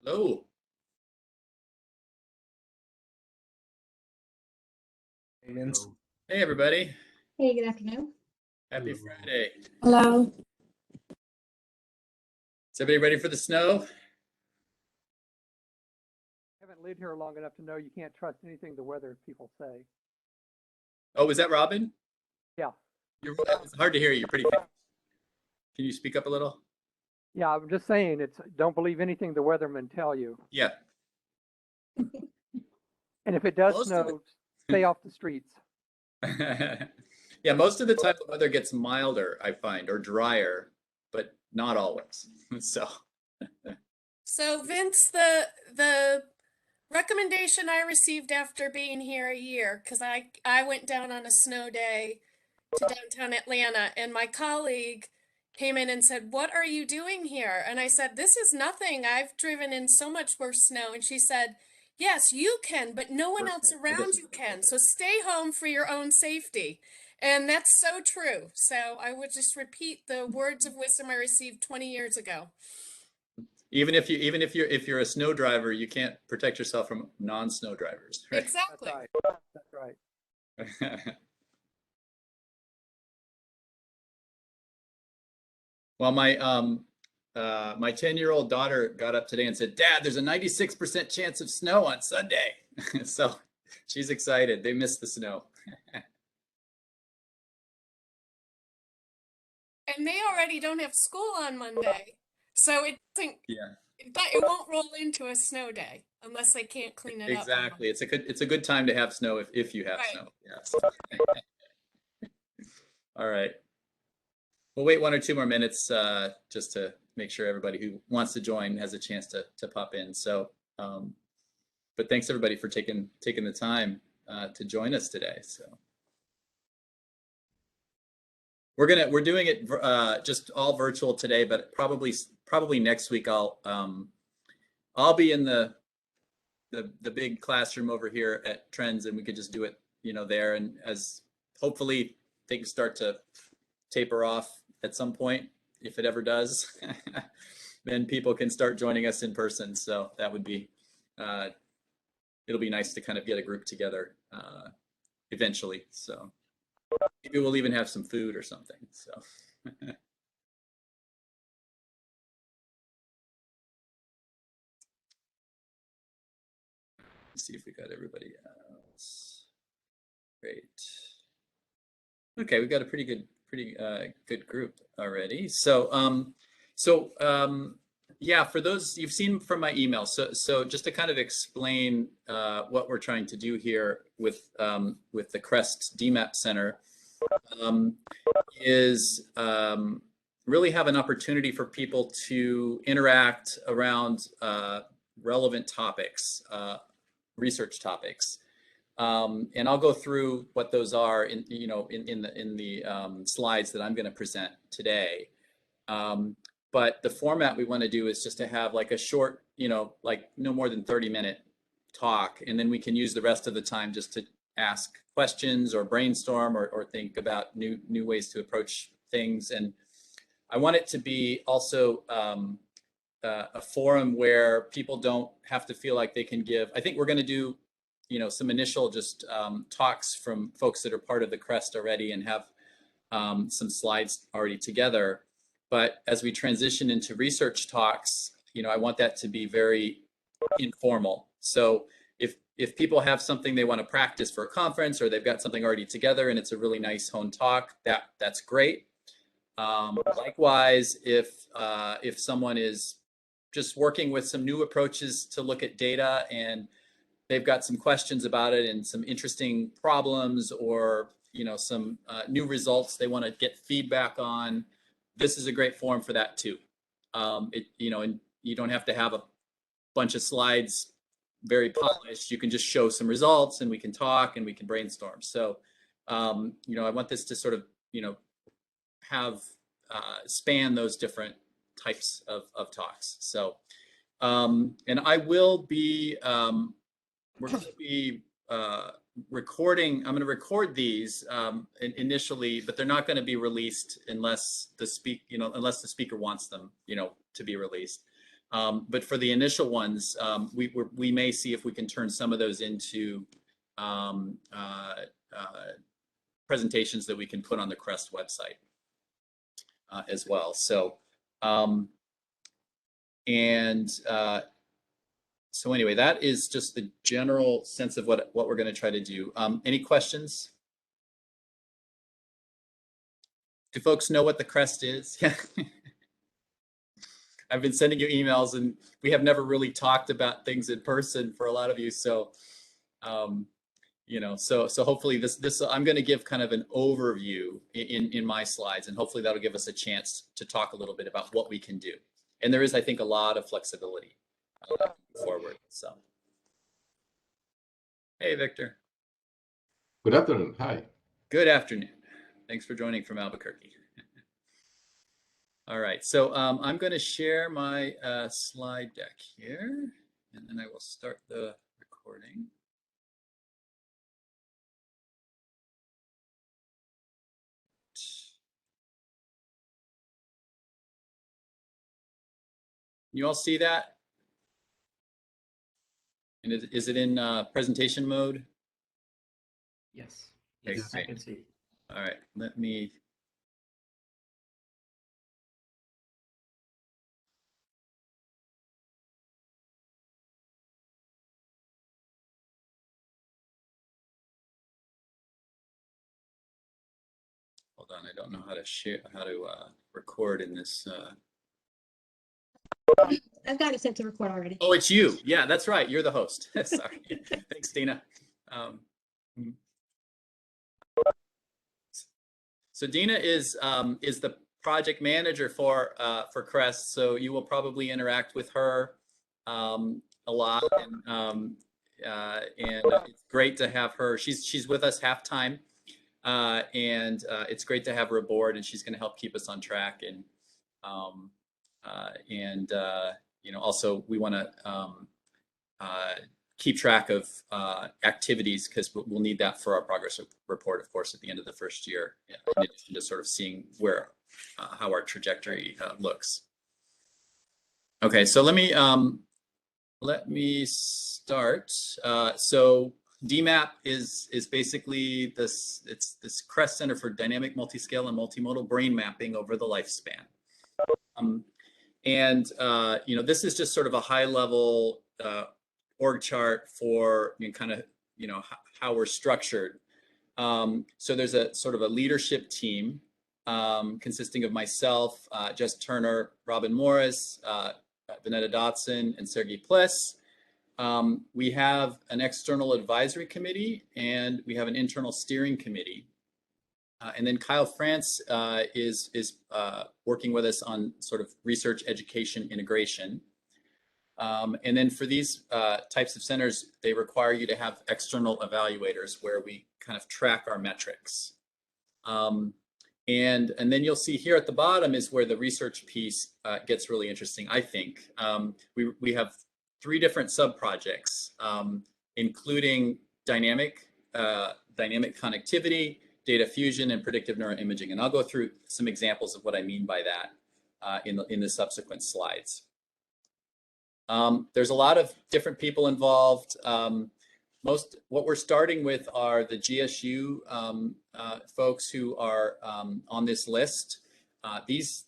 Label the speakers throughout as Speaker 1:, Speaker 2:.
Speaker 1: Hello.
Speaker 2: Hey, Vince.
Speaker 1: Hey, everybody.
Speaker 3: Hey, good afternoon.
Speaker 1: Happy Friday.
Speaker 3: Hello.
Speaker 1: Is everybody ready for the snow?
Speaker 4: I haven't lived here long enough to know you can't trust anything the weather people say.
Speaker 1: Oh, is that Robin?
Speaker 4: Yeah.
Speaker 1: It's hard to hear you. You're pretty faint. Can you speak up a little?
Speaker 4: Yeah, I'm just saying don't believe anything the weathermen tell you.
Speaker 1: Yeah.
Speaker 4: And if it does
Speaker 1: Most of
Speaker 4: snow, stay off the streets.
Speaker 1: Yeah, most of the time the weather gets milder, I find, or drier, but not always.
Speaker 5: So Vince, the recommendation I received after being here a year, because I went down on a snow day to downtown Atlanta, and my colleague came in and said, "What are you doing here?" And I said, "This is nothing. I've driven in so much worse snow." And she said, "Yes, you can, but no one else around you can. So stay home for your own safety." And that's so true. So I would just repeat the words of wisdom I received 20 years ago.
Speaker 1: Even if you're a snow driver, you can't protect yourself from non-snow drivers, right?
Speaker 5: Exactly.
Speaker 4: That's right. That's right.
Speaker 1: Well, my 10-year-old daughter got up today and said, "Dad, there's a 96% chance of snow on Sunday." So she's excited. They missed the snow.
Speaker 5: And they already don't have school on Monday, so it doesn't.
Speaker 1: Yeah.
Speaker 5: It won't roll into a snow day unless they can't clean it up.
Speaker 1: Exactly. It's a good time to have snow if you have
Speaker 5: Right.
Speaker 1: snow. Yes. All right. We'll wait 1 or 2 more minutes just to make sure everybody who wants to join has a chance to pop in. So, but thanks everybody for taking the time to join us today. So we're doing it just all virtual today, but probably next week I'll be in the big classroom over here at Trends, and we could just do it, there, and as hopefully things start to taper off at some point, if it ever does, then people can start joining us in person. So that would be, it'll be nice to kind of get a group together eventually. So maybe we'll even have some food or something. So. Let's see if we got everybody else. Great. Okay, we've got a pretty good group already. So yeah, for those you've seen from my email. So just to kind of explain what we're trying to do here with the CREST DMAP Center. is really have an opportunity for people to interact around relevant topics, research topics. And I'll go through what those are in the slides that I'm going to present today. But the format we want to do is just to have like a short, like no more than 30-minute talk, and then we can use the rest of the time just to ask questions or brainstorm or think about new ways to approach things. And I want it to be also a forum where people don't have to feel like they can give. I think we're going to do some initial just talks from folks that are part of the CREST already and have some slides already together. But as we transition into research talks, I want that to be very informal. So if people have something they want to practice for a conference, or they've got something already together and it's a really nice honed talk, that's great. Likewise, if someone is just working with some new approaches to look at data and they've got some questions about it and some interesting problems, or some new results they want to get feedback on, this is a great forum for that too. And you don't have to have a bunch of slides very polished. You can just show some results and we can talk and we can brainstorm. So I want this to sort of have span those different types of talks. So and I will be we're going to be recording. I'm going to record these initially, but they're not going to be released unless the speaker wants them, to be released. But for the initial ones, we may see if we can turn some of those into presentations that we can put on the CREST website as well. So so anyway, that is just the general sense of what we're going to try to do. Any questions? Do folks know what the CREST is? I've been sending you emails and we have never really talked about things in person for a lot of you. So, so hopefully this I'm going to give kind of an overview in my slides, and hopefully that'll give us a chance to talk a little bit about what we can do. And there is, I think, a lot of flexibility forward. So, hey, Victor.
Speaker 6: Good afternoon. Hi.
Speaker 1: Good afternoon. Thanks for joining from Albuquerque. All right, so I'm going to share my slide deck here, and then I will start the recording. You all see that? And is it in presentation mode?
Speaker 2: Yes.
Speaker 1: Okay,
Speaker 2: Yes, I
Speaker 1: great.
Speaker 2: can see.
Speaker 1: All right, let me. Hold on, I don't know how to share, record in this.
Speaker 3: I've got it set to record already.
Speaker 1: Oh, it's you. Yeah, that's right. You're the host. Sorry. Thanks, Dina. So Dina is the project manager for CREST. So you will probably interact with her a lot, and it's great to have her. She's with us half time, and it's great to have her aboard, and she's going to help keep us on track. And also we want to keep track of activities, because we'll need that for our progress report, of course, at the end of the first year, in addition to sort of seeing how our trajectory looks. Okay, so let me start. So DMAP is basically this CREST Center for Dynamic Multiscale and Multimodal Brain Mapping over the lifespan. This is just sort of a high level org chart for how we're structured. So there's a sort of a leadership team consisting of myself, Jess Turner, Robin Morris, Vanetta Dotson, and Sergey Pliss. We have an external advisory committee, and we have an internal steering committee. And then Kyle France is working with us on sort of research education integration. And then for these types of centers, they require you to have external evaluators where we kind of track our metrics. And then you'll see here at the bottom is where the research piece gets really interesting, I think. We have 3 different sub-projects, including dynamic connectivity, data fusion, and predictive neuroimaging. And I'll go through some examples of what I mean by that in the subsequent slides. There's a lot of different people involved. What we're starting with are the GSU folks who are on this list. These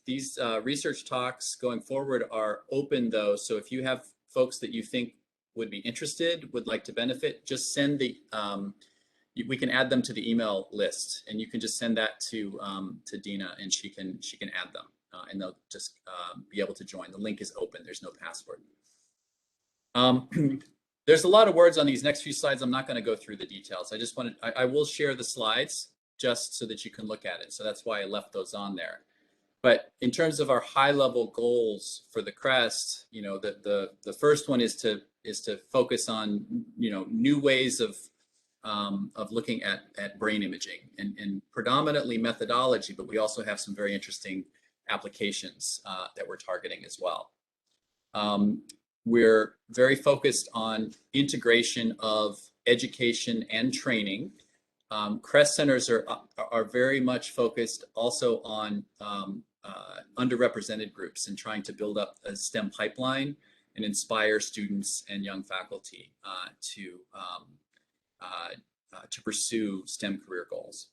Speaker 1: research talks going forward are open though, so if you have folks that you think would be interested, would like to benefit, just send the, we can add them to the email list, and you can just send that to Dina, and she can add them, and they'll just be able to join. The link is open, there's no password. There's a lot of words on these next few slides. I'm not going to go through the details. I will share the slides just so that you can look at it. So that's why I left those on there. But in terms of our high level goals for the CREST, you know, the first one is to focus on, you know, new ways of looking at brain imaging and predominantly methodology, but we also have some very interesting applications that we're targeting as well. We're very focused on integration of education and training. CREST centers are very much focused also on underrepresented groups and trying to build up a STEM pipeline and inspire students and young faculty to pursue STEM career goals.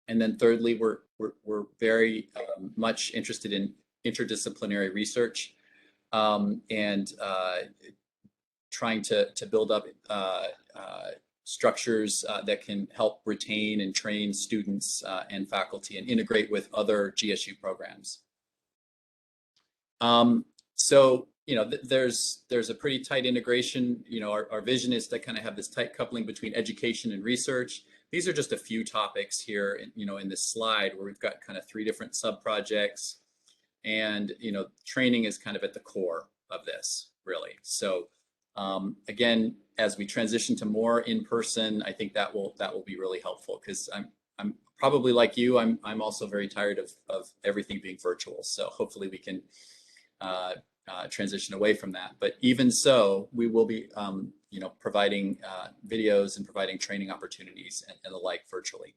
Speaker 1: And then thirdly, we're very much interested in interdisciplinary research. And trying to build up structures that can help retain and train students and faculty and integrate with other GSU programs. So, you know, there's a pretty tight integration. You know, our vision is to kind of have this tight coupling between education and research. These are just a few topics here, you know, in this slide where we've got kind of 3 different sub-projects. And, you know, training is kind of at the core of this, really. So again, as we transition to more in person, I think that will be really helpful, because I'm probably like you, I'm also very tired of everything being virtual. So hopefully we can transition away from that. But even so, we will be, you know, providing videos and providing training opportunities and the like virtually.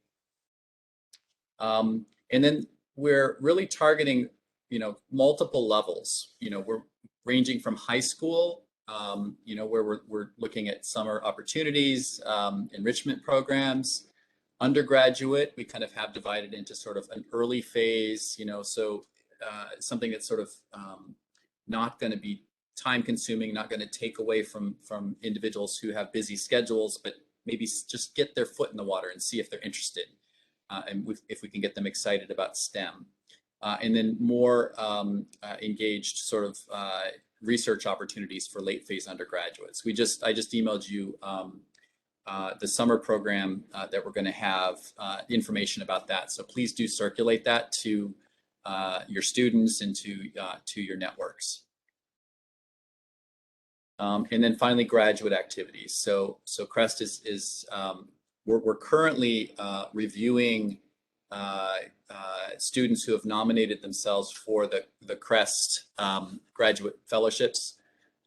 Speaker 1: And then we're really targeting, you know, multiple levels. You know, we're ranging from high school, you know, where we're looking at summer opportunities, enrichment programs. Undergraduate, we kind of have divided into sort of an early phase, you know, so something that's sort of not going to be time consuming, not going to take away from individuals who have busy schedules, but maybe just get their foot in the water and see if they're interested, and if we can get them excited about STEM. And then more engaged sort of research opportunities for late phase undergraduates. I just emailed you the summer program that we're going to have information about that. So please do circulate that to your students and to your networks. And then finally, graduate activities. So CREST is we're currently reviewing students who have nominated themselves for the CREST graduate fellowships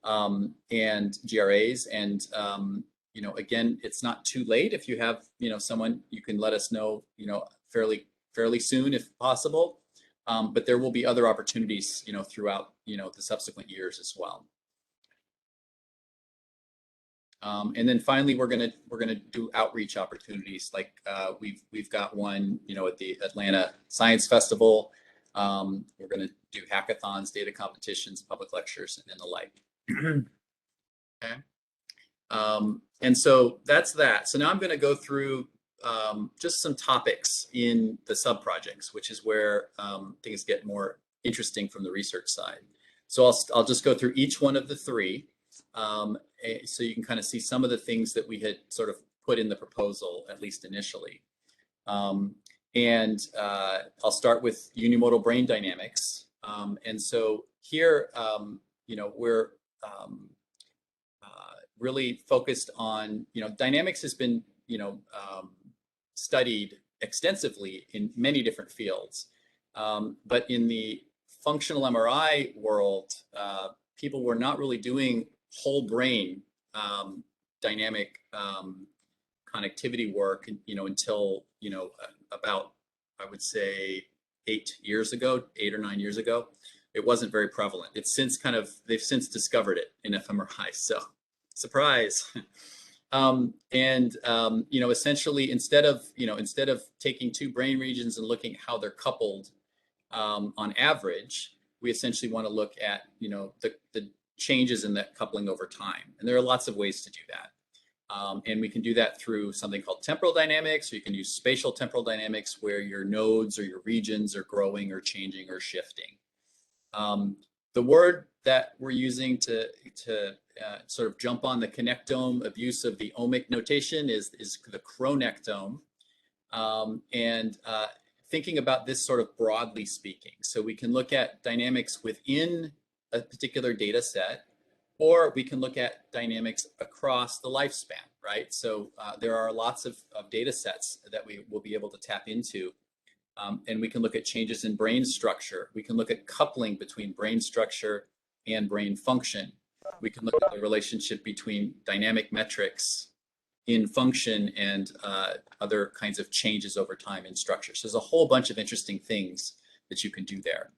Speaker 1: and GRAs. And you know, again, it's not too late. If you have, you know, someone, you can let us know, you know, fairly soon if possible. But there will be other opportunities, you know, throughout, you know, the subsequent years as well. And then finally, we're gonna do outreach opportunities. Like we've got one, you know, at the Atlanta Science Festival. We're gonna do hackathons, data competitions, public lectures, and the like. Okay. And so that's that. So now I'm gonna go through just some topics in the sub-projects, which is where things get more interesting from the research side. So I'll just go through each one of the 3. So you can kind of see some of the things that we had sort of put in the proposal, at least initially. And I'll start with unimodal brain dynamics. And so here, we're really focused on, dynamics has been, studied extensively in many different fields. But in the functional MRI world, people were not really doing whole brain dynamic connectivity work, until, about, I would say 8 or 9 years ago. It wasn't very prevalent. It's since they've since discovered it in fMRI. So surprise. Essentially instead of taking two brain regions and looking at how they're coupled on average, we essentially want to look at, the changes in that coupling over time. And there are lots of ways to do that. And we can do that through something called temporal dynamics, or you can use spatial temporal dynamics where your nodes or your regions are growing or changing or shifting. The word that we're using to sort of jump on the connectome abuse of the omic notation is the cronectome. Thinking about this sort of broadly speaking. So we can look at dynamics within a particular data set, or we can look at dynamics across the lifespan, right? So there are lots of data sets that we will be able to tap into. And we can look at changes in brain structure. We can look at coupling between brain structure and brain function. We can look at the relationship between dynamic metrics in function and other kinds of changes over time in structure. So there's a whole bunch of interesting things that you can do there.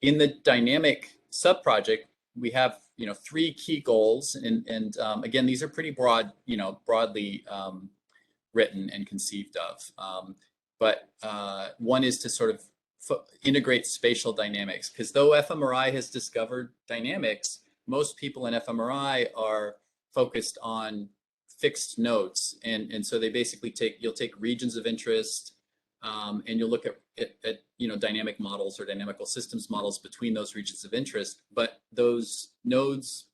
Speaker 1: In the dynamic subproject, we have 3 key goals, and again, these are pretty broad, broadly written and conceived of. But one is to sort of integrate spatial dynamics, because though fMRI has discovered dynamics, most people in fMRI are focused on fixed nodes, and so they basically you'll take regions of interest, and you'll look at dynamic models or dynamical systems models between those regions of interest. But those nodes,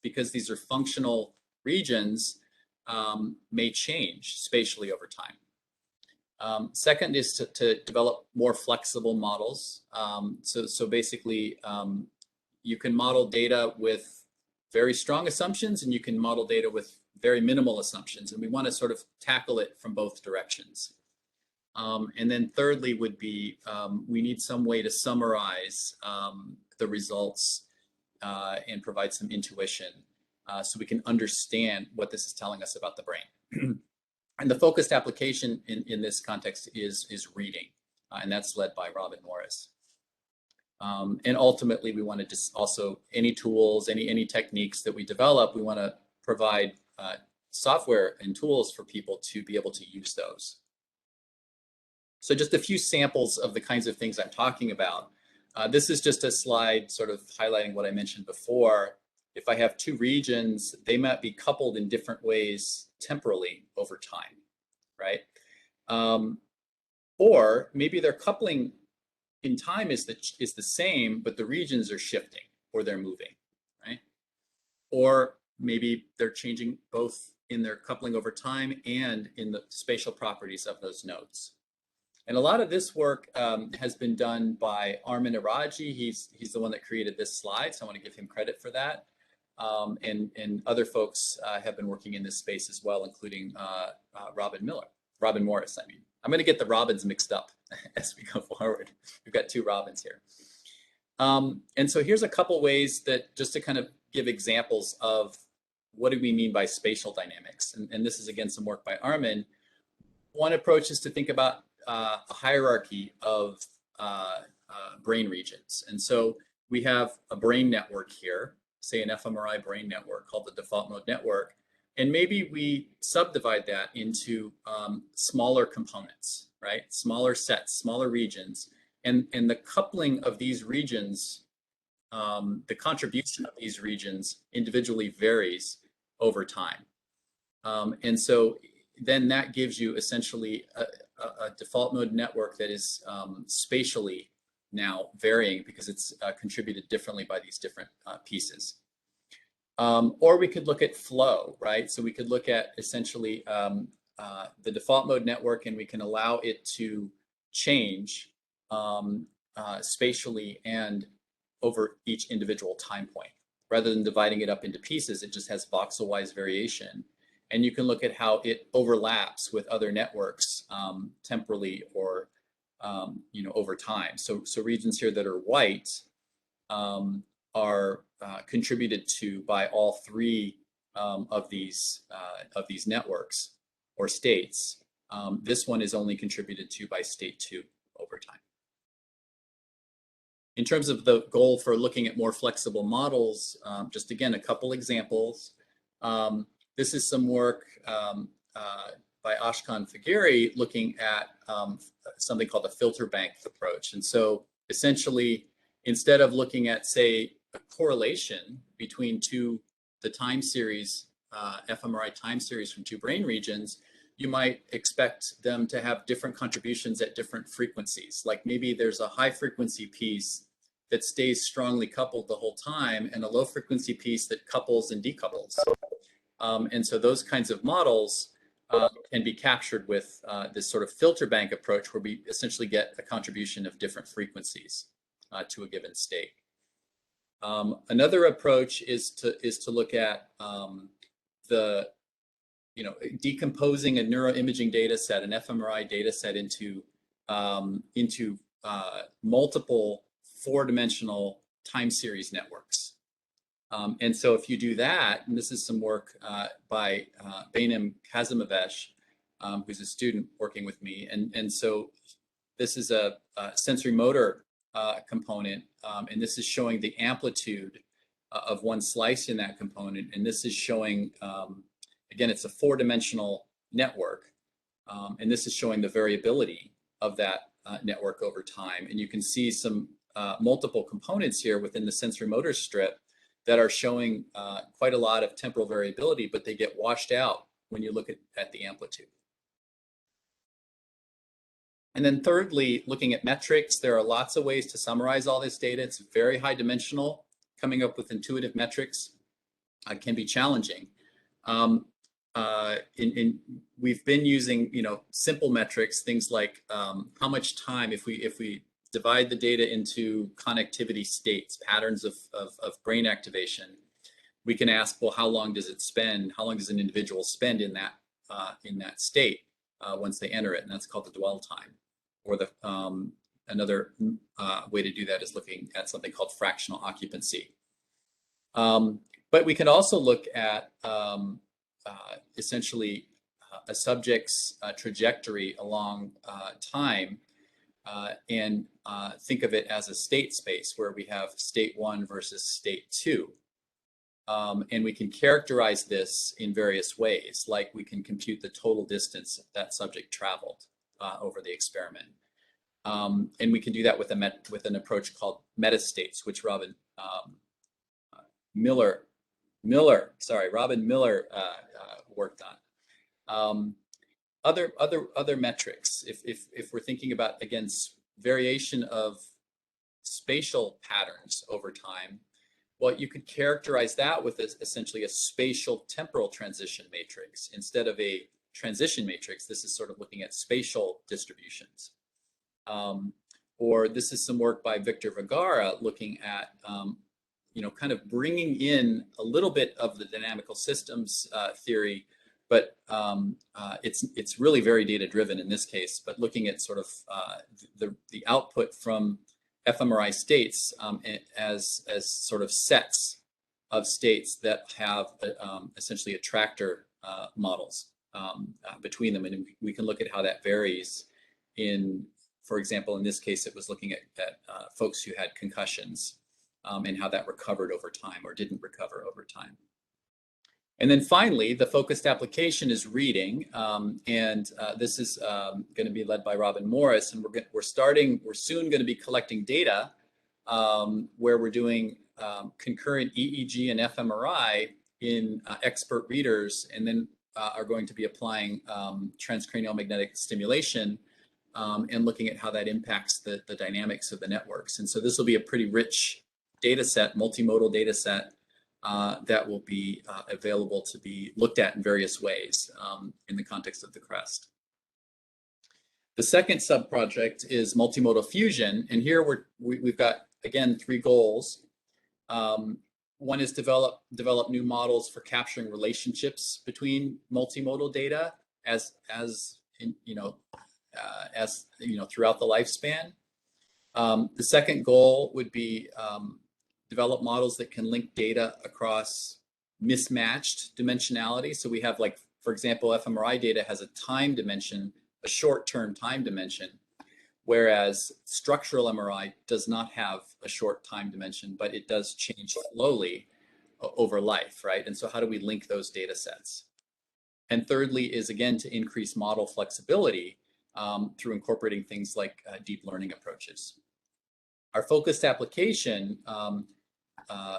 Speaker 1: because these are functional regions, may change spatially over time. Second is to develop more flexible models. So basically, you can model data with very strong assumptions, and you can model data with very minimal assumptions, and we want to sort of tackle it from both directions. And then thirdly would be, we need some way to summarize the results and provide some intuition so we can understand what this is telling us about the brain. And the focused application in this context is reading, and that's led by Robin Morris. And ultimately, we want to just also, any tools, any techniques that we develop, we want to provide software and tools for people to be able to use those. So just a few samples of the kinds of things I'm talking about. This is just a slide sort of highlighting what I mentioned before. If I have 2 regions, they might be coupled in different ways temporally over time, right? Or maybe their coupling in time is the same, but the regions are shifting or they're moving, right? Or maybe they're changing both in their coupling over time and in the spatial properties of those nodes. And a lot of this work has been done by Armin Araji. He's the one that created this slide, so I want to give him credit for that. And other folks have been working in this space as well, including Robin Morris. I mean, I'm going to get the Robins mixed up as we go forward. We've got 2 Robins here. And so here's a couple ways that just to kind of give examples of what do we mean by spatial dynamics. And this is again some work by Armin. One approach is to think about a hierarchy of brain regions. And so we have a brain network here, say an fMRI brain network called the default mode network. And maybe we subdivide that into smaller components, right? Smaller sets, smaller regions. And the coupling of these regions, the contribution of these regions individually varies over time. And so then that gives you essentially a default mode network that is spatially now varying because it's contributed differently by these different pieces. Or we could look at flow, right? So we could look at essentially the default mode network, and we can allow it to change spatially and over each individual time point. Rather than dividing it up into pieces, it just has voxel-wise variation. And you can look at how it overlaps with other networks temporally or over time. So regions here that are white are contributed to by all three of these networks or states. This one is only contributed to by state 2 over time. In terms of the goal for looking at more flexible models, just again, a couple examples. This is some work by Ashkan Fagiri looking at something called the filter bank approach. And so essentially, instead of looking at, say, a correlation between the time series, fMRI time series from two brain regions, you might expect them to have different contributions at different frequencies. Like maybe there's a high frequency piece that stays strongly coupled the whole time and a low frequency piece that couples and decouples. And so those kinds of models can be captured with this sort of filter bank approach where we essentially get a contribution of different frequencies to a given state. Another approach is to look at decomposing a neuroimaging data set, an fMRI data set into multiple 4-dimensional time series networks. And so if you do that, and this is some work by Behnam Kazimiewicz's, who's a student working with me, and so this is a sensory motor component, and this is showing the amplitude of one slice in that component, and this is showing, again, it's a 4-dimensional network, and this is showing the variability of that network over time. And you can see some multiple components here within the sensory motor strip that are showing quite a lot of temporal variability, but they get washed out when you look at the amplitude. And then thirdly, looking at metrics, there are lots of ways to summarize all this data. It's very high dimensional. Coming up with intuitive metrics can be challenging. We've been using, simple metrics, things like how much time, if we divide the data into connectivity states, patterns of brain activation, we can ask, well, how long does an individual spend in that state once they enter it? And that's called the dwell time. Or another way to do that is looking at something called fractional occupancy. But we can also look at essentially a subject's trajectory along time and think of it as a state space where we have state 1 versus state 2. And we can characterize this in various ways, like we can compute the total distance that subject traveled over the experiment. And we can do that with an approach called metastates, which Robin Miller worked on. Other metrics, if we're thinking about, again, variation of spatial patterns over time, well, you could characterize that with essentially a spatial temporal transition matrix. Instead of a transition matrix, this is sort of looking at spatial distributions. Or this is some work by Victor Vergara looking at kind of bringing in a little bit of the dynamical systems theory, but it's really very data driven in this case, but looking at sort of the output from fMRI states as sort of sets of states that have essentially attractor models between them. And we can look at how that varies for example, in this case, it was looking at folks who had concussions and how that recovered over time or didn't recover over time. And then finally, the focused application is reading, and this is going to be led by Robin Morris, and we're soon going to be collecting data where we're doing concurrent EEG and fMRI in expert readers, and then are going to be applying transcranial magnetic stimulation and looking at how that impacts the dynamics of the networks. And so this will be a pretty rich data set, multimodal data set, that will be available to be looked at in various ways in the context of the CREST. The second sub-project is multimodal fusion, and here we've got, again, 3 goals. One is develop new models for capturing relationships between multimodal data as throughout the lifespan. The second goal would be develop models that can link data across mismatched dimensionality. So we have, like, for example, fMRI data has a time dimension, a short-term time dimension, whereas structural MRI does not have a short time dimension, but it does change slowly over life, right? And so how do we link those data sets? And thirdly is, again, to increase model flexibility through incorporating things like deep learning approaches. Our focused application,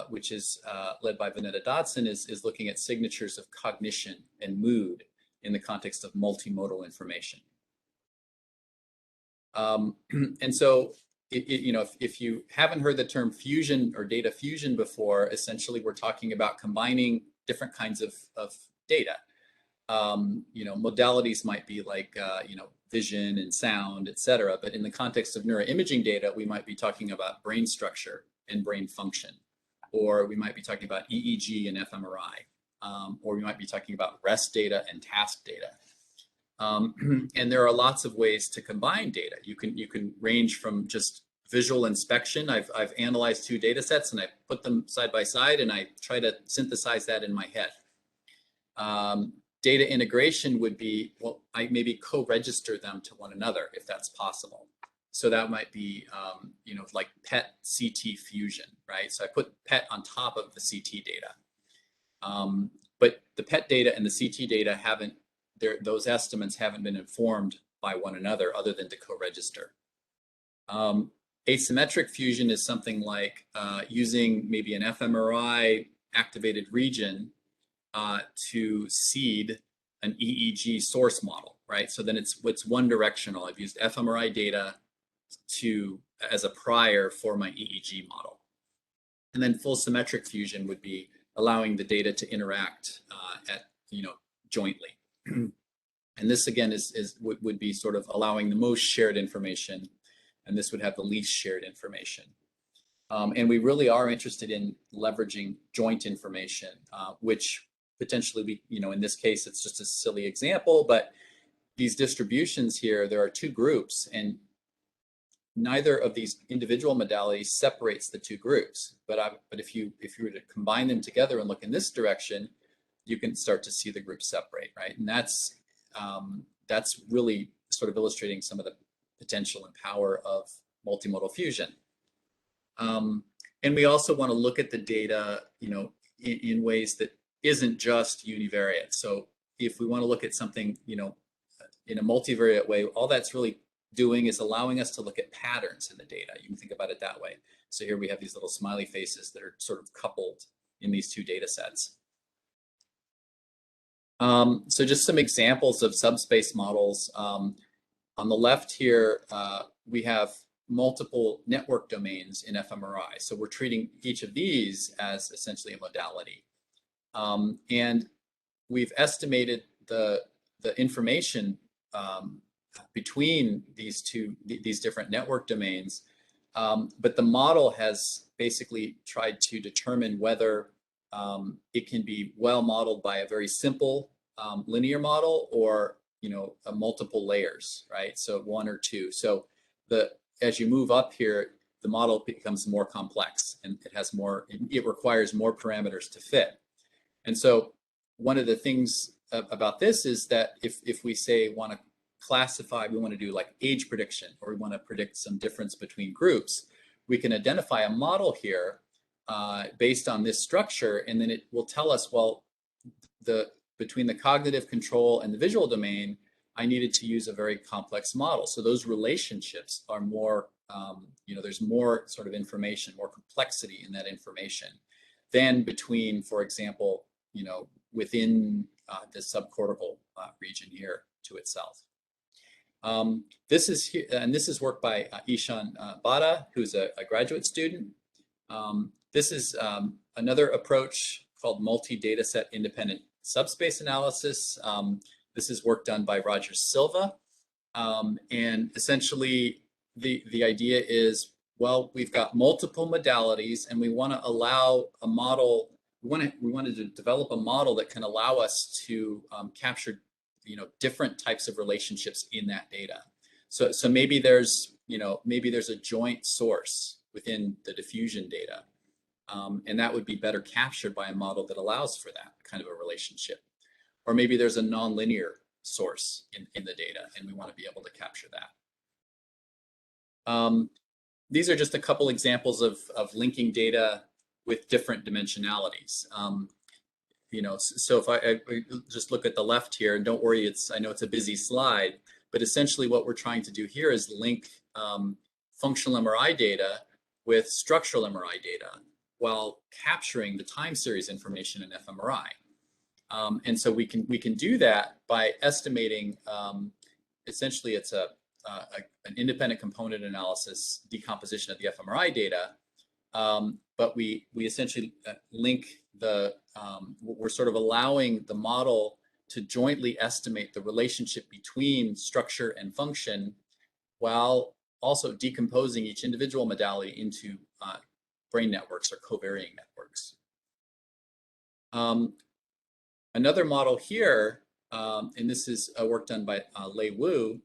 Speaker 1: which is led by Vanetta Dodson, is looking at signatures of cognition and mood in the context of multimodal information. And so, if you haven't heard the term fusion or data fusion before, essentially we're talking about combining different kinds of data. Modalities might be like, vision and sound, et cetera. But in the context of neuroimaging data, we might be talking about brain structure and brain function, or we might be talking about EEG and fMRI, or we might be talking about REST data and task data. And there are lots of ways to combine data. You can range from just visual inspection. I've analyzed 2 data sets and I put them side by side and I try to synthesize that in my head. Data integration would be, well, I maybe co-register them to one another if that's possible. So that might be, like PET CT fusion, right? So I put PET on top of the CT data. But the PET data and the CT data those estimates haven't been informed by one another other than to co-register. Asymmetric fusion is something like using maybe an fMRI activated region to seed an EEG source model, right? So then it's one directional. I've used fMRI data as a prior for my EEG model. And then full symmetric fusion would be allowing the data to interact jointly. And this, again, would be sort of allowing the most shared information, and this would have the least shared information. And we really are interested in leveraging joint information, which potentially in this case, it's just a silly example, but these distributions here, there are 2 groups, and neither of these individual modalities separates the 2 groups. But if you were to combine them together and look in this direction, you can start to see the groups separate, right? And that's really sort of illustrating some of the potential and power of multimodal fusion. And we also want to look at the data, in ways that isn't just univariate. So if we want to look at something, in a multivariate way, all that's really doing is allowing us to look at patterns in the data. You can think about it that way. So here we have these little smiley faces that are sort of coupled in these 2 data sets. So just some examples of subspace models. On the left here, we have multiple network domains in fMRI. So we're treating each of these as essentially a modality. And we've estimated the information between these different network domains. But the model has basically tried to determine whether it can be well modeled by a very simple linear model or a multiple layers, right? So 1 or 2. So as you move up here, the model becomes more complex and it requires more parameters to fit. And so one of the things about this is that if we say want to classify, we want to do like age prediction, or we want to predict some difference between groups, we can identify a model here based on this structure, and then it will tell us, well, between the cognitive control and the visual domain, I needed to use a very complex model. So those relationships are more, there's more sort of information, more complexity in that information than between, for example, within the subcortical region here to itself. This is work by Ishan Bada, who's a graduate student. This is another approach called multi-dataset independent subspace analysis. This is work done by Roger Silva. And essentially, the idea is, well, we've got multiple modalities and we want to allow a model, we wanted to develop a model that can allow us to capture, different types of relationships in that data. So maybe there's a joint source within the diffusion data. And that would be better captured by a model that allows for that kind of a relationship. Or maybe there's a nonlinear source in the data, and we want to be able to capture that. These are just a couple examples of linking data with different dimensionalities. So if I just look at the left here, and don't worry, I know it's a busy slide, but essentially what we're trying to do here is link functional MRI data with structural MRI data while capturing the time series information in fMRI. And so we can do that by estimating, essentially it's an independent component analysis decomposition of the fMRI data, but we essentially link we're sort of allowing the model to jointly estimate the relationship between structure and function while also decomposing each individual modality into brain networks or covariant networks. Another model here, and this is work done by Lei Wu,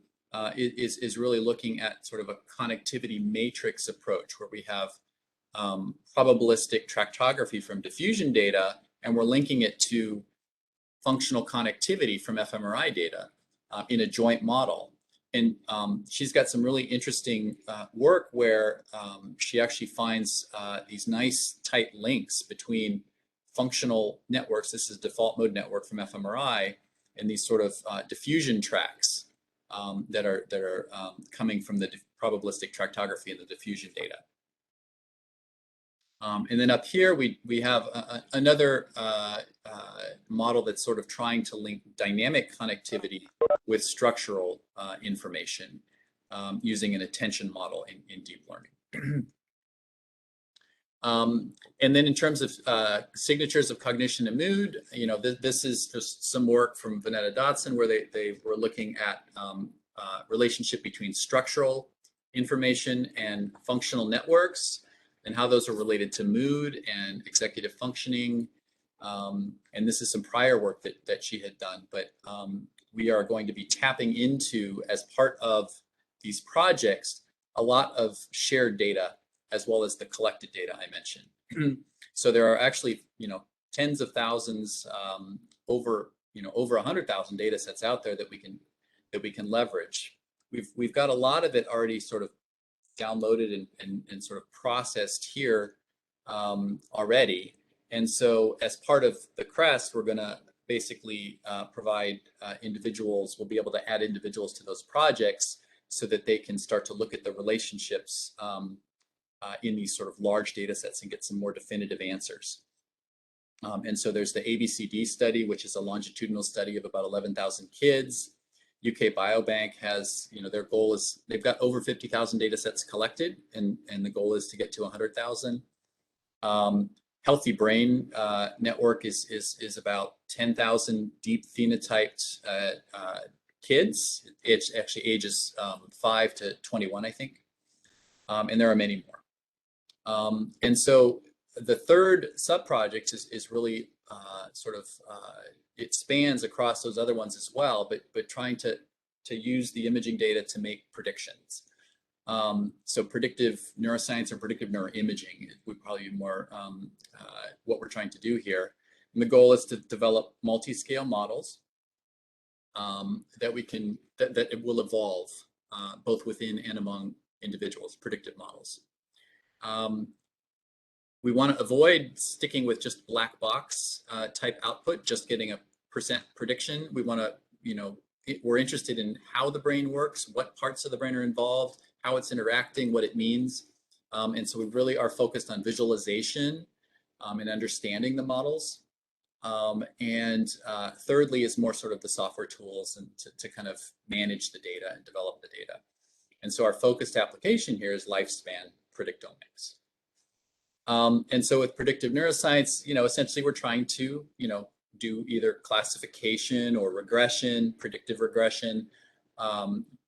Speaker 1: is really looking at sort of a connectivity matrix approach where we have probabilistic tractography from diffusion data, and we're linking it to functional connectivity from fMRI data in a joint model. And she's got some really interesting work where she actually finds these nice tight links between functional networks. This is default mode network from fMRI, and these sort of diffusion tracks that are coming from the probabilistic tractography and the diffusion data. And then up here, we have another model that's sort of trying to link dynamic connectivity with structural information using an attention model in deep learning. And then in terms of signatures of cognition and mood, this is just some work from Vanetta Dotson where they were looking at relationship between structural information and functional networks and how those are related to mood and executive functioning. And this is some prior work that she had done, but we are going to be tapping into, as part of these projects, a lot of shared data as well as the collected data I mentioned. So there are actually, tens of thousands, over 100,000 data sets out there that we can leverage. We've got a lot of it already sort of downloaded and sort of processed here already. And so as part of the CREST, we're going to basically provide individuals, we'll be able to add individuals to those projects so that they can start to look at the relationships in these sort of large data sets and get some more definitive answers. And so there's the ABCD study, which is a longitudinal study of about 11,000 kids. UK Biobank has, their goal is, they've got over 50,000 data sets collected, and the goal is to get to 100,000. Healthy Brain Network is about 10,000 deep phenotyped kids. It's actually ages 5 to 21, I think. And there are many more. And so the third sub-project is really it spans across those other ones as well, but trying to use the imaging data to make predictions. So predictive neuroscience or predictive neuroimaging would probably be more what we're trying to do here. And the goal is to develop multi-scale models that it will evolve both within and among individuals, predictive models. We want to avoid sticking with just black box type output, just getting a percent prediction. We want to, we're interested in how the brain works, what parts of the brain are involved, how it's interacting, what it means. And so we really are focused on visualization and understanding the models. And thirdly is more sort of the software tools and to kind of manage the data and develop the data. And so our focused application here is lifespan predictomics. And so with predictive neuroscience, essentially we're trying to, do either classification or regression, predictive regression,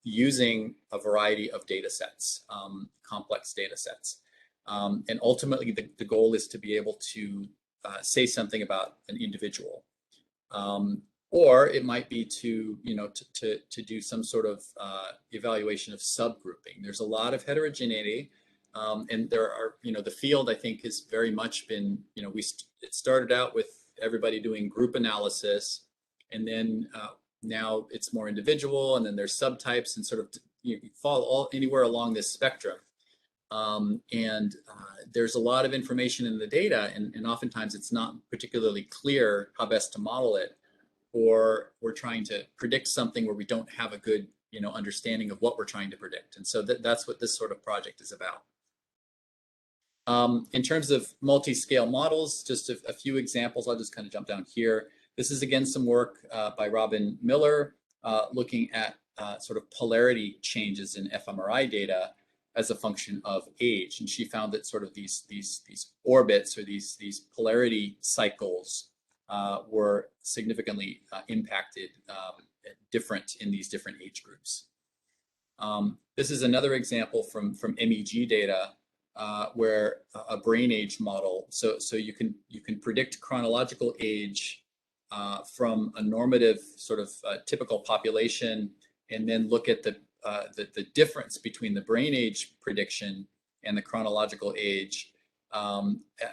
Speaker 1: using a variety of data sets, complex data sets. And ultimately the goal is to be able to say something about an individual. Or it might be to, to do some sort of evaluation of subgrouping. There's a lot of heterogeneity. And there are, the field, I think, has very much been, it started out with everybody doing group analysis, and then now it's more individual, and then there's subtypes, and sort of you fall anywhere along this spectrum. And there's a lot of information in the data, and oftentimes it's not particularly clear how best to model it, or we're trying to predict something where we don't have a good, understanding of what we're trying to predict. And so that's what this sort of project is about. In terms of multi-scale models, just a few examples. I'll just kind of jump down here. This is again some work by Robin Miller looking at sort of polarity changes in fMRI data as a function of age, and she found that sort of these orbits or these polarity cycles were significantly impacted, different in these different age groups. This is another example from MEG data. Where a brain age model, so you can predict chronological age from a normative sort of typical population, and then look at the difference between the brain age prediction and the chronological age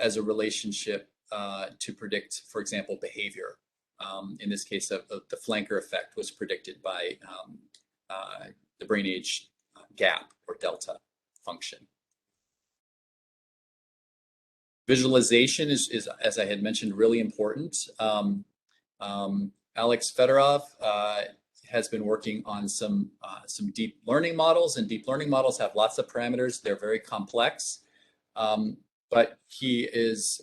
Speaker 1: as a relationship to predict, for example, behavior. In this case, the flanker effect was predicted by the brain age gap or delta function. Visualization is, as I had mentioned, really important. Alex Fedorov has been working on some deep learning models, and deep learning models have lots of parameters. They're very complex, but he is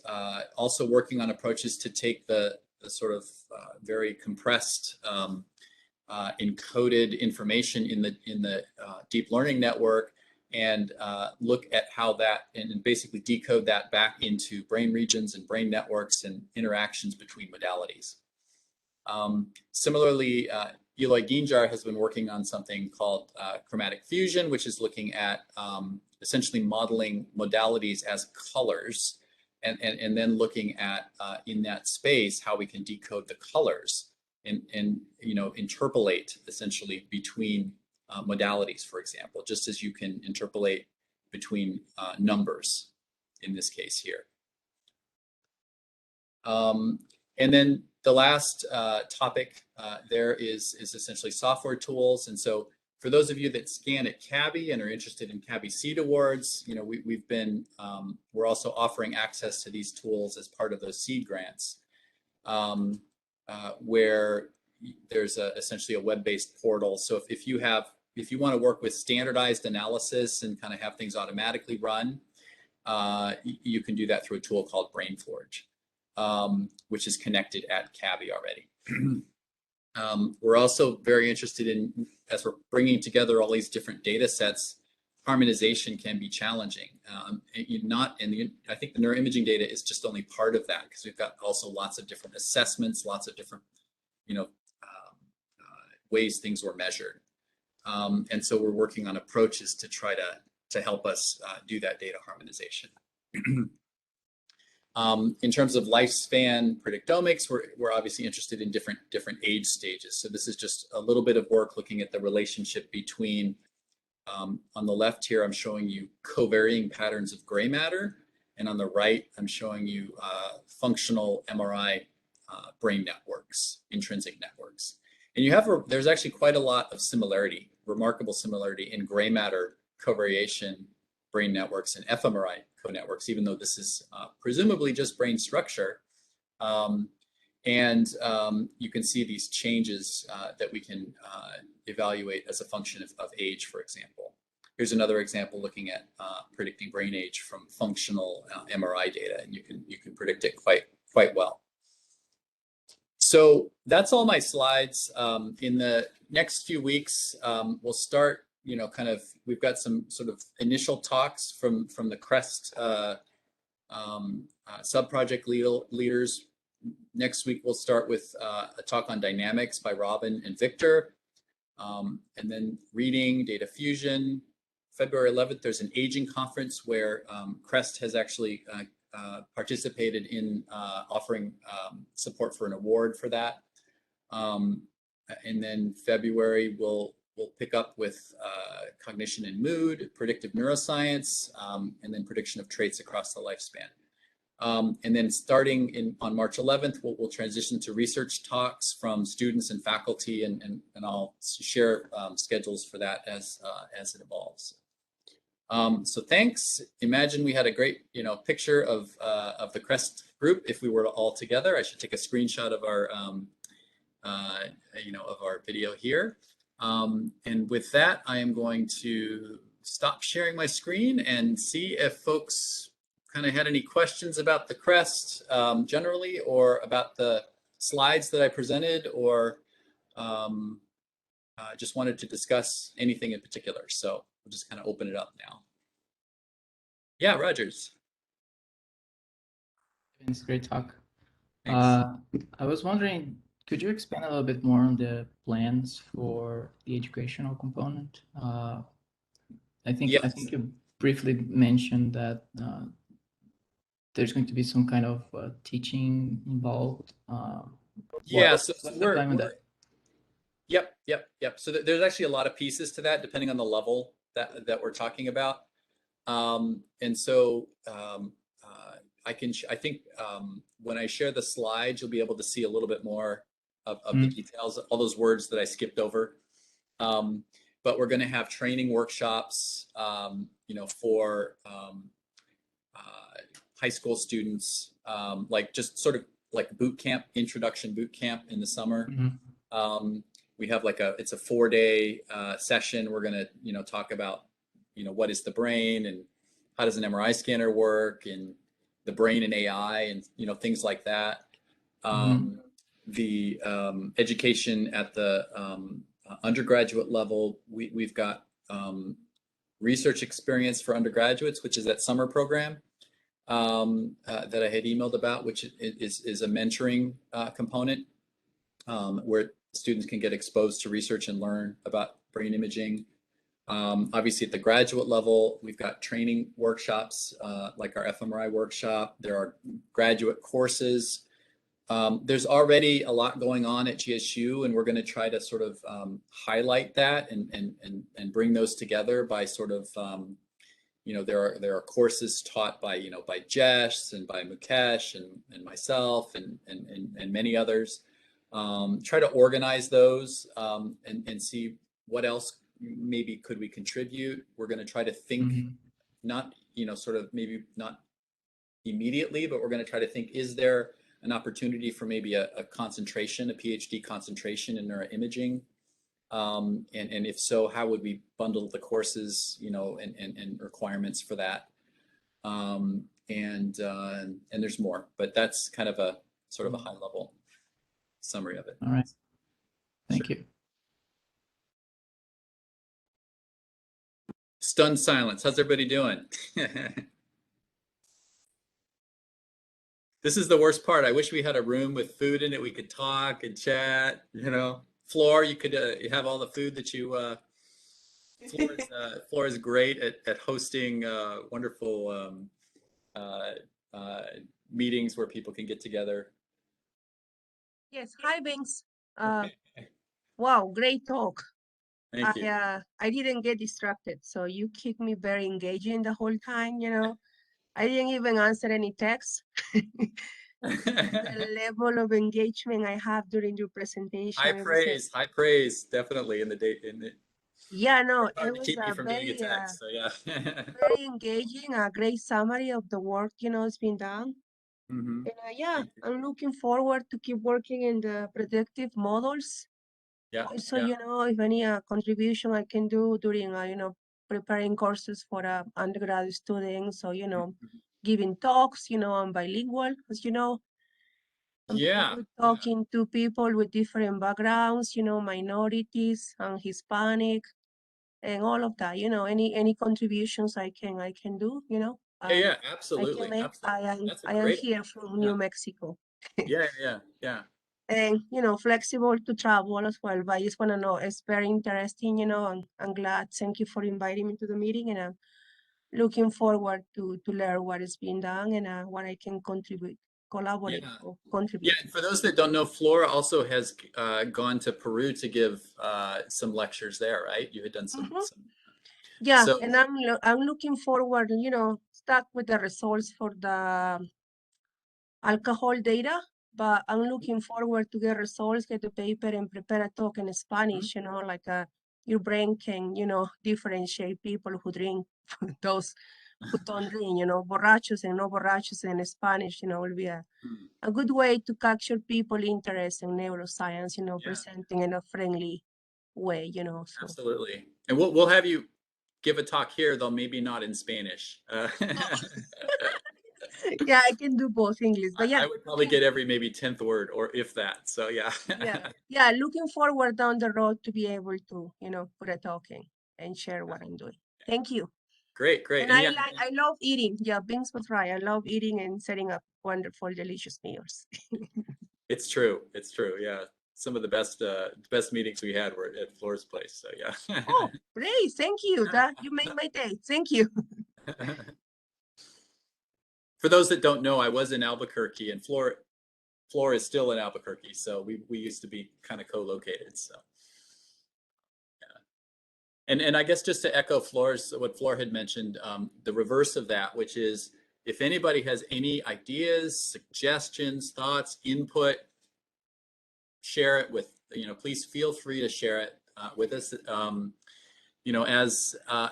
Speaker 1: also working on approaches to take the sort of very compressed encoded information in the deep learning network, and look at how that, and basically decode that back into brain regions and brain networks and interactions between modalities. Similarly, Eloy Ginjar has been working on something called chromatic fusion, which is looking at essentially modeling modalities as colors, and then looking at in that space how we can decode the colors and interpolate essentially between modalities, for example, just as you can interpolate between numbers in this case here. And then the last topic there is essentially software tools. And so for those of you that scan at CABI and are interested in CABI Seed Awards, we've been, we're also offering access to these tools as part of those seed grants, where there's essentially a web-based portal. So if you want to work with standardized analysis and kind of have things automatically run, you can do that through a tool called BrainForge, which is connected at CABI already. We're also very interested in, as we're bringing together all these different data sets, harmonization can be challenging. I think the neuroimaging data is just only part of that, because we've got also lots of different assessments, lots of different, ways things were measured. And so we're working on approaches to try to help us do that data harmonization. In terms of lifespan predictomics, we're obviously interested in different age stages. So this is just a little bit of work looking at the relationship between, on the left here, I'm showing you covarying patterns of gray matter, and on the right, I'm showing you functional MRI brain networks, intrinsic networks. And there's actually quite a lot of similarity, remarkable similarity in gray matter covariation brain networks and fMRI co-networks, even though this is presumably just brain structure. And you can see these changes that we can evaluate as a function of age, for example. Here's another example looking at predicting brain age from functional MRI data, and you can predict it quite well. So that's all my slides. In the next few weeks, we'll start, we've got some sort of initial talks from the CREST Sub-project leaders. Next week, we'll start with a talk on dynamics by Robin and Victor. And then reading, data fusion. February 11th, there's an aging conference where CREST has actually participated in offering support for an award for that. And then February, we'll pick up with cognition and mood, predictive neuroscience, and then prediction of traits across the lifespan. And then starting on March 11th, we'll transition to research talks from students and faculty, and I'll share schedules for that as it evolves. So thanks. Imagine we had a great, picture of the CREST group if we were all together. I should take a screenshot of our, of our video here. And with that, I am going to stop sharing my screen and see if folks kind of had any questions about the CREST generally, or about the slides that I presented, or just wanted to discuss anything in particular. So we'll just kind of open it up now. Yeah, Rogers.
Speaker 2: It's a great talk.
Speaker 1: Thanks.
Speaker 2: I was wondering, could you expand a little bit more on the plans for the educational component? I think you briefly mentioned that there's going to be some kind of teaching involved.
Speaker 1: Yeah, so Yep. So there's actually a lot of pieces to that, depending on the level that we're talking about. And so I think when I share the slides, you'll be able to see a little bit more of the details, all those words that I skipped over. But we're going to have training workshops, for high school students, like just sort of like boot camp, introduction boot camp in the summer. We have it's a 4-day session. We're going to, talk about, what is the brain and how does an MRI scanner work, and the brain and AI, and, things like that. The education at the undergraduate level, we've got research experience for undergraduates, which is that summer program that I had emailed about, which is a mentoring component where students can get exposed to research and learn about brain imaging. Obviously, at the graduate level, we've got training workshops like our fMRI workshop. There are graduate courses. There's already a lot going on at GSU, and we're going to try to sort of highlight that and bring those together by sort of there are courses taught by by Jess and by Mukesh and myself and many others. Try to organize those and see what else maybe could we contribute. We're going to try to think not sort of maybe not immediately, but we're going to try to think, is there an opportunity for maybe a concentration, a PhD concentration in neuroimaging? And if so, how would we bundle the courses, and requirements for that? And there's more, but that's kind of a sort of a high level summary of it.
Speaker 2: All right. Thank you.
Speaker 1: Stunned silence. How's everybody doing? This is the worst part. I wish we had a room with food in it. We could talk and chat, Floor, you could have all the food that you, Floor is great at hosting wonderful meetings where people can get together.
Speaker 7: Yes, hi Vince. Wow, great talk.
Speaker 1: Thank you.
Speaker 7: I didn't get distracted, so you keep me very engaging the whole time, I didn't even answer any texts. The level of engagement I have during your presentation.
Speaker 1: High praise, definitely
Speaker 7: Yeah, no,
Speaker 1: hard
Speaker 7: it
Speaker 1: to
Speaker 7: was
Speaker 1: keep me
Speaker 7: a
Speaker 1: from
Speaker 7: very,
Speaker 1: getting a text, so yeah.
Speaker 7: very engaging, a great summary of the work, it's been done. And yeah, I'm looking forward to keep working in the predictive models.
Speaker 1: Yeah.
Speaker 7: Also, if any contribution I can do during, preparing courses for undergraduate students, so, giving talks, I'm bilingual, as you know. I'm talking to people with different backgrounds, minorities and Hispanic and all of that, any contributions I can do,
Speaker 1: Yeah,
Speaker 7: I
Speaker 1: absolutely,
Speaker 7: can make.
Speaker 1: absolutely. That's a
Speaker 7: I am
Speaker 1: great.
Speaker 7: here from
Speaker 1: Yeah,
Speaker 7: New Mexico,
Speaker 1: yeah.
Speaker 7: and flexible to travel as well. But I just want to know, it's very interesting, and I'm glad. Thank you for inviting me to the meeting, and I'm looking forward to learn what is being done and what I can collaborate
Speaker 1: Yeah.
Speaker 7: or
Speaker 1: Yeah,
Speaker 7: contribute.
Speaker 1: and for those that don't know, Flora also has gone to Peru to give some lectures there, right? You had done some.
Speaker 7: Mhm. Yeah,
Speaker 1: So
Speaker 7: and I'm looking forward, stuck with the results for the alcohol data, but I'm looking forward to get results, get the paper, and prepare a talk in Spanish. Like your brain can, differentiate people who drink, those who don't drink. Borrachos and no borrachos in Spanish. Will be a good way to capture people interest in neuroscience.
Speaker 1: yeah,
Speaker 7: Presenting in a friendly way. So.
Speaker 1: absolutely. And we'll have you give a talk here, though maybe not in Spanish.
Speaker 7: Yeah, I can do both English, but yeah,
Speaker 1: I would probably get every maybe 10th word, or if that. So yeah.
Speaker 7: yeah. Looking forward down the road to be able to, put a talk in and share what I'm doing. Thank you.
Speaker 1: Great.
Speaker 7: And
Speaker 1: And yeah,
Speaker 7: I love eating. Yeah, Vince was right. I love eating and setting up wonderful, delicious meals.
Speaker 1: it's true. It's true. Yeah. Some of the best meetings we had were at Flora's place. So yeah.
Speaker 7: Oh, great! Thank you. That you made my day. Thank you.
Speaker 1: For those that don't know, I was in Albuquerque, and Flora is still in Albuquerque. So we used to be kind of co-located. So yeah. And I guess just to echo what Flora had mentioned, the reverse of that, which is if anybody has any ideas, suggestions, thoughts, input, share it with, please feel free to share it with us.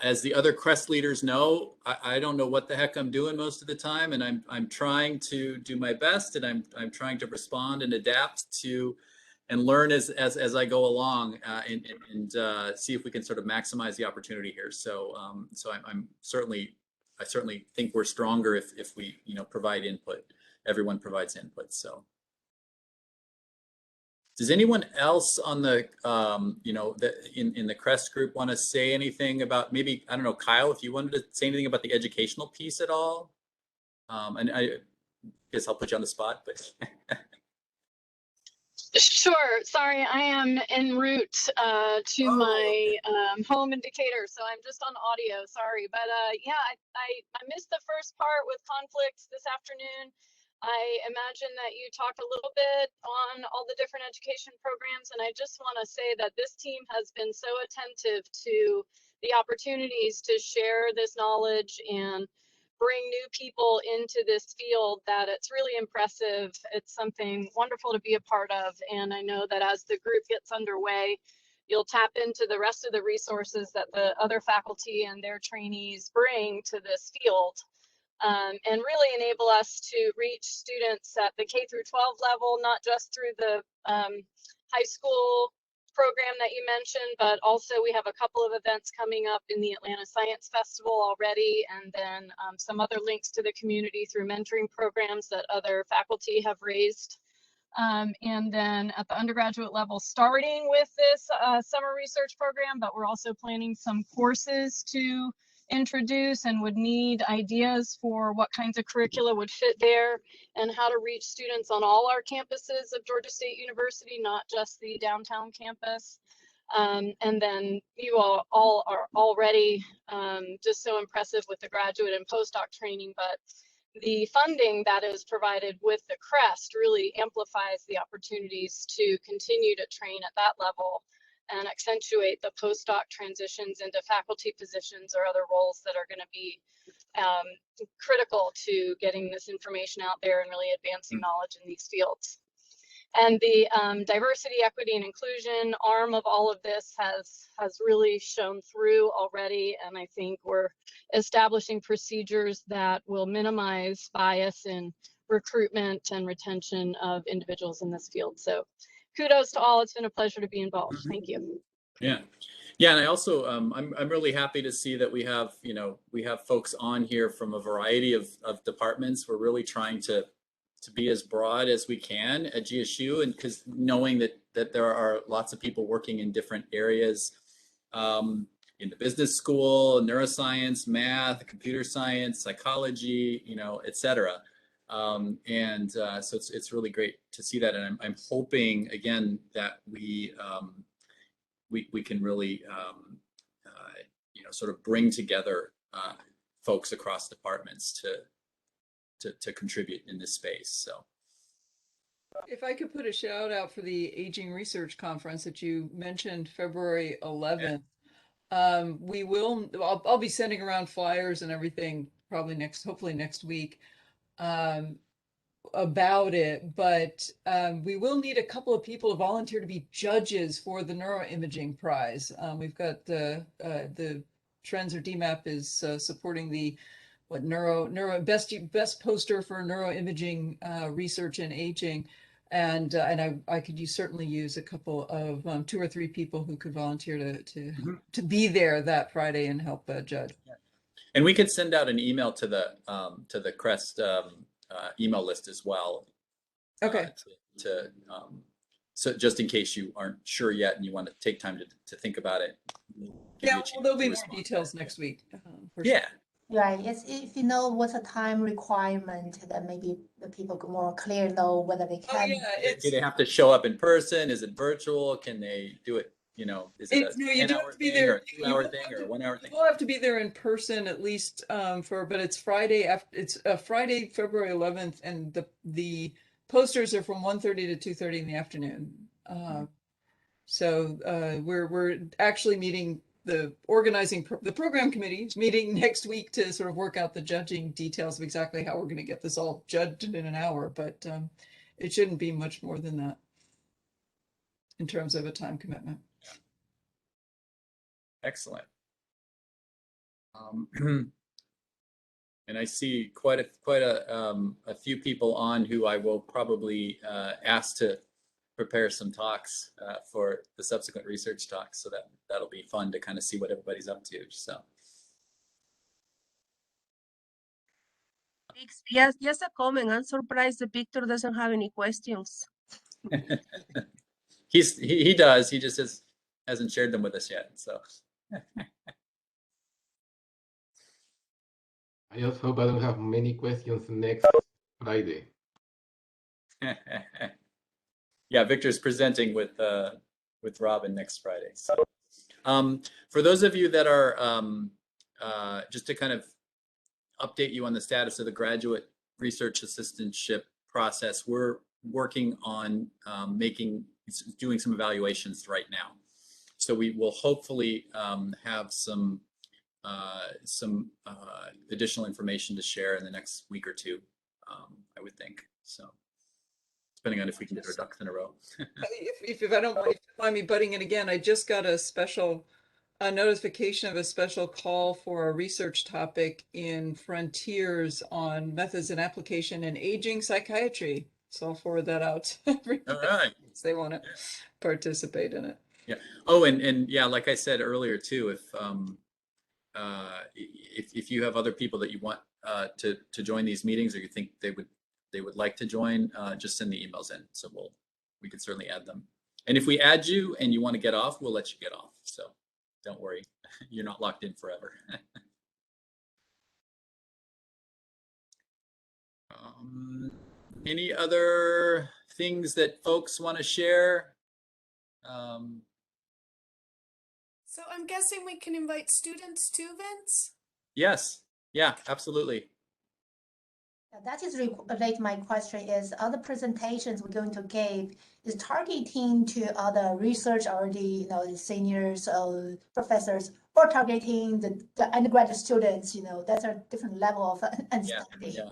Speaker 1: As the other CREST leaders know, I don't know what the heck I'm doing most of the time, and I'm trying to do my best, and I'm trying to respond and adapt to and learn as I go along, and see if we can sort of maximize the opportunity here. So I certainly think we're stronger if we provide input. Everyone provides input. So. Does anyone else on the, in the CREST group want to say anything about, maybe, I don't know, Kyle, if you wanted to say anything about the educational piece at all? And I guess I'll put you on the spot, but.
Speaker 8: Sure. Sorry, I am en route to my home in Decatur, so I'm just on audio. Sorry, but yeah, I missed the first part with conflicts this afternoon. I imagine that you talked a little bit on all the different education programs, and I just want to say that this team has been so attentive to the opportunities to share this knowledge and bring new people into this field that it's really impressive. It's something wonderful to be a part of. And I know that as the group gets underway, you'll tap into the rest of the resources that the other faculty and their trainees bring to this field, and really enable us to reach students at the K through 12 level, not just through the high school program that you mentioned, but also we have a couple of events coming up in the Atlanta Science Festival already, and then some other links to the community through mentoring programs that other faculty have raised. And then at the undergraduate level, starting with this summer research program, but we're also planning some courses to introduce and would need ideas for what kinds of curricula would fit there and how to reach students on all our campuses of Georgia State University, not just the downtown campus. And then you all are already just so impressive with the graduate and postdoc training, but the funding that is provided with the CREST really amplifies the opportunities to continue to train at that level and accentuate the postdoc transitions into faculty positions or other roles that are going to be critical to getting this information out there and really advancing knowledge in these fields. And the diversity, equity, and inclusion arm of all of this has really shown through already. And I think we're establishing procedures that will minimize bias in recruitment and retention of individuals in this field. So kudos to all. It's been a pleasure to be involved. Thank you.
Speaker 1: Yeah. Yeah, and I also I'm really happy to see that we have folks on here from a variety of departments. We're really trying to be as broad as we can at GSU, and because knowing that there are lots of people working in different areas. in the business school, neuroscience, math, computer science, psychology, et cetera. So it's really great to see that, and I'm hoping again that we can really sort of bring together folks across departments to contribute in this space. So
Speaker 9: if I could put a shout out for the Aging Research Conference that you mentioned, February 11th. I'll be sending around flyers and everything hopefully next week. About it, but we will need a couple of people to volunteer to be judges for the neuroimaging prize. We've got the Trends or DMAP is supporting the best poster for neuroimaging research and aging, and I could certainly use a couple of 2 or 3 people who could volunteer to be there that Friday and help judge.
Speaker 1: And we could send out an email to the CREST email list as well.
Speaker 9: Okay.
Speaker 1: So just in case you aren't sure yet and you want to take time to think about it.
Speaker 9: Yeah, well, there'll be more details next week.
Speaker 1: Yeah.
Speaker 9: Sure.
Speaker 3: Right. If you know what's the time requirement, then maybe the people can more clear know whether they
Speaker 9: Oh
Speaker 3: can.
Speaker 9: yeah,
Speaker 1: Do they have to show up in person? Is it virtual? Can they do it? Is it a
Speaker 9: no, you do have
Speaker 1: 10-hour
Speaker 9: to be
Speaker 1: thing or
Speaker 9: there.
Speaker 1: a 2-hour thing or a 1-hour thing?
Speaker 9: We'll have to be there in person at least but it's Friday it's Friday, February 11th, and the posters are from 1:30 to 2:30 in the afternoon. So we're actually meeting the program committee is meeting next week to sort of work out the judging details of exactly how we're going to get this all judged in an hour, but it shouldn't be much more than that in terms of a time commitment.
Speaker 1: Excellent. And I see quite a few people on who I will probably ask to prepare some talks for the subsequent research talks. So that'll be fun to kind of see what everybody's up to. So.
Speaker 7: Yes, just a comment. I'm surprised that Victor doesn't have any questions.
Speaker 1: He does. He just hasn't shared them with us yet. So.
Speaker 6: I just hope I don't have many questions next Friday.
Speaker 1: Yeah, Victor's presenting with Robin next Friday. So, for those of you that are just to kind of update you on the status of the graduate research assistantship process, we're working on doing some evaluations right now. So we will hopefully have some additional information to share in the next week or two, I would think. So depending on if we can get our ducks in a row.
Speaker 9: if I don't mind me butting in again, I just got a notification of a special call for a research topic in Frontiers on methods and application in aging psychiatry. So I'll forward that out to everybody.
Speaker 1: All right.
Speaker 9: If they want to participate in it.
Speaker 1: Yeah. Oh, and yeah, like I said earlier too, if you have other people that you want to join these meetings, or you think they would like to join, just send the emails in. So we can certainly add them. And if we add you and you want to get off, we'll let you get off. So don't worry, you're not locked in forever. Any other things that folks want to share?
Speaker 5: So I'm guessing we can invite students to events?
Speaker 1: Yes. Yeah, absolutely.
Speaker 3: That is relate my question is other presentations we're going to give is targeting to other research or the seniors or professors, or targeting the undergraduate students, that's a different level of understanding.
Speaker 1: Yeah.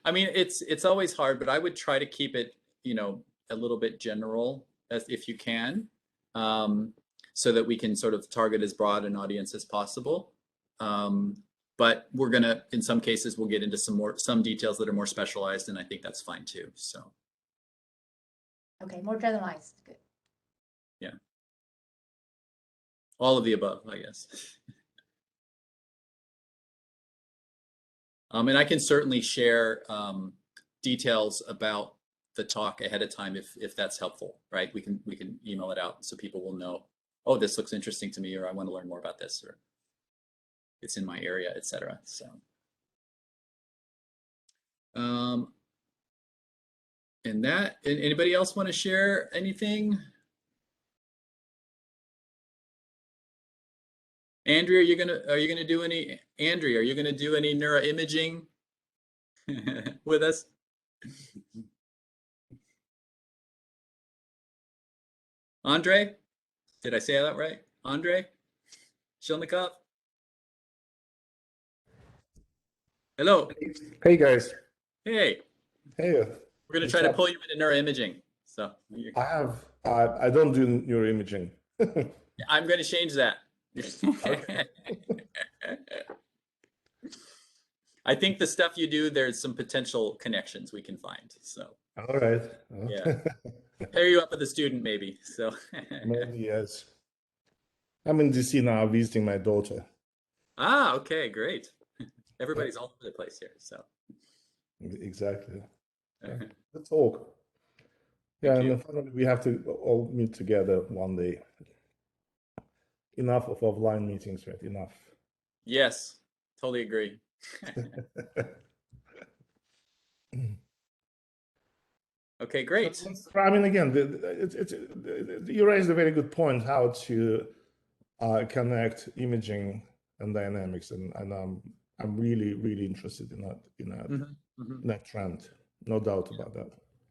Speaker 1: I mean, it's always hard, but I would try to keep it, a little bit general as if you can, so that we can sort of target as broad an audience as possible. But we're gonna, in some cases, we'll get into some details that are more specialized, and I think that's fine too. So.
Speaker 3: Okay, more generalized. Good.
Speaker 1: Yeah. All of the above, I guess. And I can certainly share details about the talk ahead of time if that's helpful, right? We can email it out so people will know, oh, this looks interesting to me, or I want to learn more about this, or it's in my area, etc. So, and anybody else want to share anything? Andrea, are you gonna do any? Andrea, are you gonna do any neuroimaging with us? Andre, did I say that right? Andre Shilnikov. Hello.
Speaker 10: Hey guys.
Speaker 1: Hey.
Speaker 10: Hey.
Speaker 1: We're gonna try to pull you into neuroimaging. So
Speaker 10: I don't do neuroimaging.
Speaker 1: I'm gonna change that. I think the stuff you do, there's some potential connections we can find. So.
Speaker 10: All right.
Speaker 1: Yeah. Pair you up with a student, maybe. So.
Speaker 10: Maybe yes. I'm in DC now, visiting my daughter.
Speaker 1: Ah, okay, great. Everybody's all over the place here. So.
Speaker 10: Exactly. Let's talk. Yeah, and finally we have to all meet together one day. Enough of offline meetings, right? Enough.
Speaker 1: Yes, totally agree. Okay, great.
Speaker 10: I mean, again, you raised a very good point, how to connect imaging and dynamics, and I'm really interested in that trend. No doubt about that.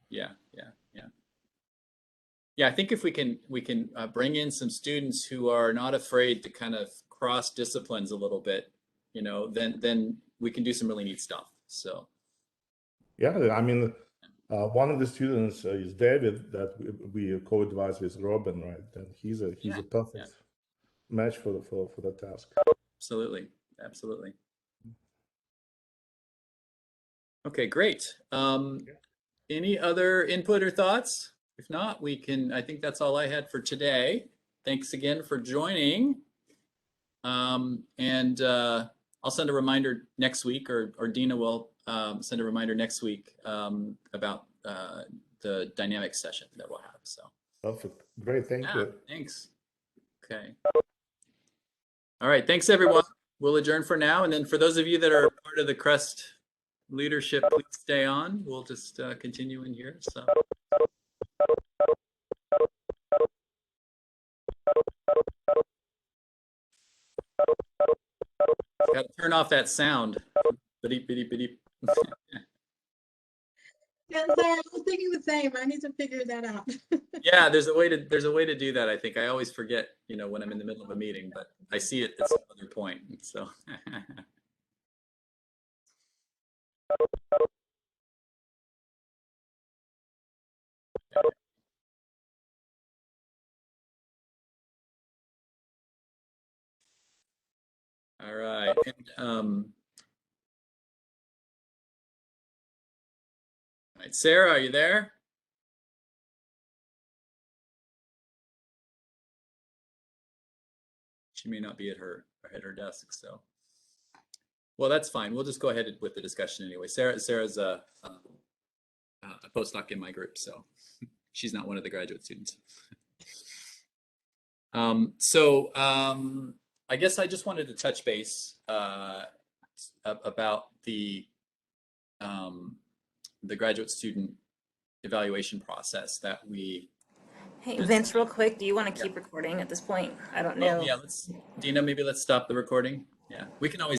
Speaker 1: Yeah. I think if we can bring in some students who are not afraid to kind of cross disciplines a little bit, then we can do some really neat stuff. So.
Speaker 10: Yeah, I mean, one of the students is David, that we co-advise with Robin, right? And he's a perfect match for that task.
Speaker 1: Absolutely. Okay, great. Any other input or thoughts? If not, I think that's all I had for today. Thanks again for joining. And I'll send a reminder next week, or Dina will send a reminder next week about the dynamic session that we'll have. So.
Speaker 10: Perfect. Great. Thank you.
Speaker 1: Thanks. Okay. All right. Thanks, everyone. We'll adjourn for now. And then for those of you that are part of the CREST leadership, please stay on. We'll just continue in here. So. Got to turn off that sound. Beep, beep, beep.
Speaker 11: Yeah, sorry, I was thinking the same. I need to figure that out.
Speaker 1: Yeah, there's a way to do that. I think I always forget, when I'm in the middle of a meeting, but I see it at some other point. So. All right. And, all right, Sarah, are you there? She may not be at her desk, so. Well, that's fine. We'll just go ahead with the discussion anyway. Sarah's a postdoc in my group, so she's not one of the graduate students. I guess I just wanted to touch base about the graduate student evaluation process that we.
Speaker 12: Hey, Vince, real quick, do you want to keep recording at this point? I don't know.
Speaker 1: Yeah, Dina, maybe let's stop the recording. Yeah, we can always